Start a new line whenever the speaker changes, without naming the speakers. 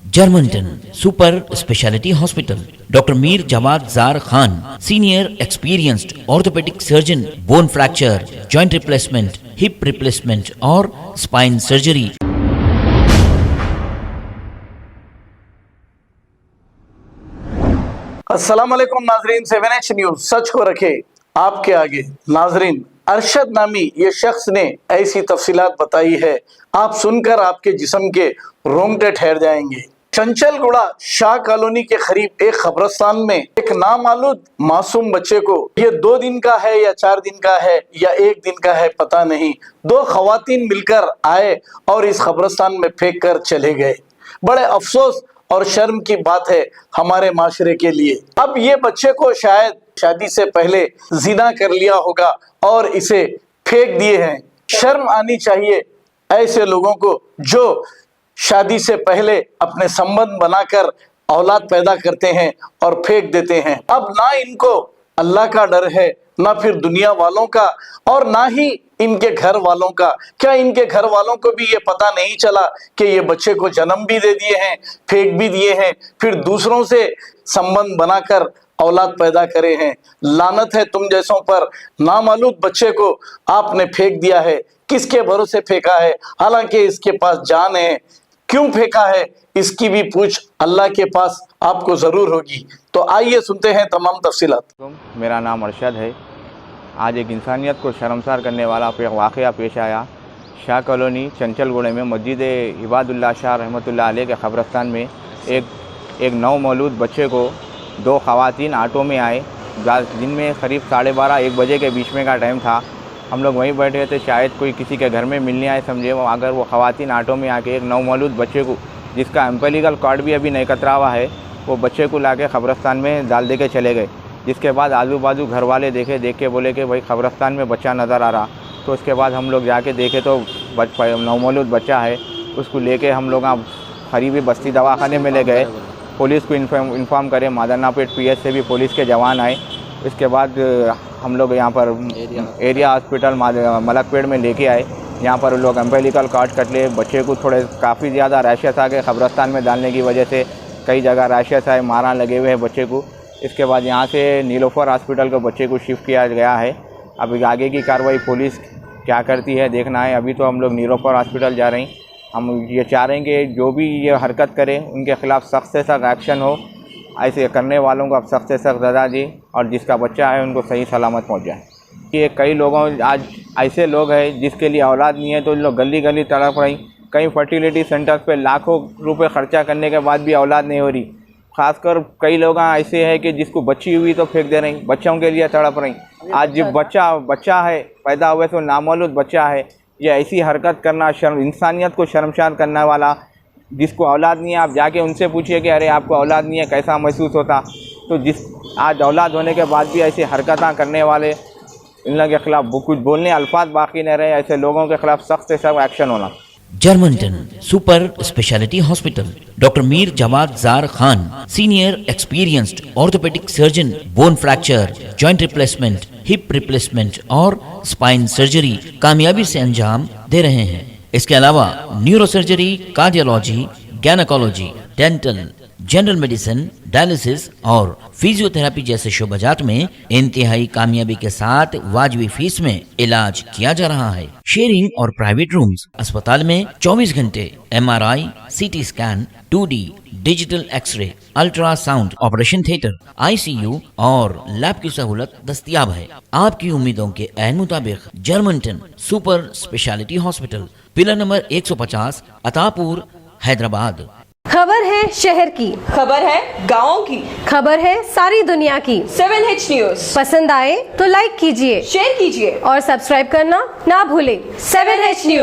Germanton super speciality hospital, doctor Mir Jawad Jar Khan, senior experienced orthopaedic surgeon, bone fracture, joint replacement, hip replacement और spine surgery.
अस्सलाम वालेकुम नाजरीन, 7H news सच को रखे आपके आगे। नाजरीन, अरशद नामी ये शख्स ने ऐसी तफसीलात बताई है, आप सुनकर आपके जिस्म के रोंगटे ठहर जाएंगे। चंचलगुड़ा शाह कॉलोनी के करीब एक कब्रिस्तान में एक नामालूम मासूम बच्चे को, ये 2 दिन का है या 4 दिन का है या 1 दिन का है पता नहीं, 2 खवातीन मिलकर आए और इस कब्रिस्तान में फेंक कर चले गए। बड़े अफसोस और शर्म की बात है हमारे माशरे के लिए। अब ये बच्चे को शायद शादी से पहले जिना कर लिया होगा और इसे फेंक दिए हैं। शर्म आनी चाहिए ऐसे लोगों को जो शादी से पहले अपने संबंध बनाकर औलाद पैदा करते हैं और फेंक देते हैं। अब ना इनको अल्लाह का डर है, ना फिर दुनिया वालों का, और ना ही इनके घर वालों का। क्या इनके घर वालों को भी ये पता नहीं चला कि ये बच्चे को जन्म भी दे दिए हैं, फेंक भी दिए हैं, फिर दूसरों से संबंध बनाकर औलाद पैदा करे हैं। लानत है तुम जैसों पर, नामालूम बच्चे को आपने फेंक दिया है। किसके भरोसे फेंका है? हालांकि इसके पास जान है, क्यों फेंका है इसकी भी पूछ अल्लाह के पास आपको जरूर होगी। तो आइए सुनते हैं तमाम तफसीलात।
मेरा नाम अरशद है। आज एक इंसानियत को शर्मसार करने वाला वाक़या पेश आया। शाह कॉलोनी चंचलगुड़े में मस्जिद इबादुल्लाह शाह रहमतुल्लाह अलैह के कब्रिस्तान में एक नवमौलूद बच्चे को 2 खवातीन ऑटो में आए। दिन में करीब 12:30-1 बजे के बीच में का टाइम था। हम लोग वहीं बैठे थे, शायद कोई किसी के घर में मिलने आए समझे। अगर वो खवातीन ऑटो में आके एक नवमौलूद बच्चे को, जिसका एम्पेलिकल कार्ड भी अभी नहीं कतरा हुआ है, वो बच्चे को लाके कब्रिस्तान में डाल दे के चले गए। जिसके बाद आजू बाजू घर वाले देख के बोले कि भाई कब्रिस्तान में बच्चा नज़र आ रहा। तो उसके बाद हम लोग जाके देखे तो नवमौलूद बच्चा है। उसको लेके हम लोग करीबी बस्ती दवाखाने में ले गए। पुलिस को इन्फॉर्म करे, मादरनापेट PS से भी पुलिस के जवान आए। इसके बाद हम लोग यहाँ पर एरिया हॉस्पिटल मलकपेट में लेके आए। यहाँ पर लोग एम्पेलिकल कार्ड कट लिए। बच्चे को थोड़े काफ़ी ज़्यादा रैशेस आ गए कब्रिस्तान में डालने की वजह से, कई जगह रैशेस आए, मारा लगे हुए हैं बच्चे को। इसके बाद यहाँ से नीलोफर हॉस्पिटल को बच्चे को शिफ्ट किया गया है। अब आगे की कार्रवाई पुलिस क्या करती है देखना है। अभी तो हम लोग नीलोफर हॉस्पिटल जा रहे हैं। हम ये चाह रहे हैं कि जो भी ये हरकत करे उनके ख़िलाफ़ सख्त से सख्त एक्शन हो। ऐसे करने वालों को अब सख्त से सख्त सज़ा दी और जिसका बच्चा है उनको सही सलामत पहुँच जाए। ये कई लोगों, आज ऐसे लोग हैं जिसके लिए औलाद नहीं है तो लोग गली गली तड़प रही। कई फर्टिलिटी सेंटर्स पे लाखों रुपए खर्चा करने के बाद भी औलाद नहीं हो रही। ख़ासकर कई लोग ऐसे हैं कि जिसको बच्ची हुई तो फेंक दे रही, बच्चों के लिए तड़प रही। आज जब बच्चा है, पैदा हुए तो नामौलूद बच्चा है, ये ऐसी हरकत करना इंसानियत को शर्मसार करने वाला। जिसको औलाद नहीं है आप जाके उनसे पूछिए कि अरे आपको औलाद नहीं है कैसा महसूस होता। तो जिस आज औलाद होने के बाद भी ऐसी हरकतें करने वाले, इन लोगों के खिलाफ कुछ बोलने अल्फाज बाकी नहीं रहे। ऐसे लोगों के खिलाफ सख्त से सख्त एक्शन होना।
Germanten super speciality hospital, doctor Mir Jawad Jar Khan, senior experienced orthopaedic surgeon, bone fracture, joint replacement, hip replacement और स्पाइन सर्जरी कामयाबी से अंजाम दे रहे हैं। इसके अलावा neurosurgery, cardiology, gynaecology, dental, general medicine, dialysis और फिजियोथेरेपी जैसे शोबाजात में इंतहाई कामयाबी के साथ वाजिबी फीस में इलाज किया जा रहा है। शेयरिंग और प्राइवेट रूम्स, अस्पताल में 24 घंटे MRI, CT scan, 2D digital X-ray, ultrasound, operation theatre, ICU और लैब की सहूलत दस्तयाब है। आपकी उम्मीदों के ऐन मुताबिक Germanten super speciality hospital, pillar number 150, Attapur, Hyderabad.
खबर है शहर की,
खबर है गाँव की,
खबर है सारी दुनिया की।
7H न्यूज
पसंद आए तो लाइक कीजिए,
शेयर कीजिए
और सब्सक्राइब करना ना भूलें।
7H news.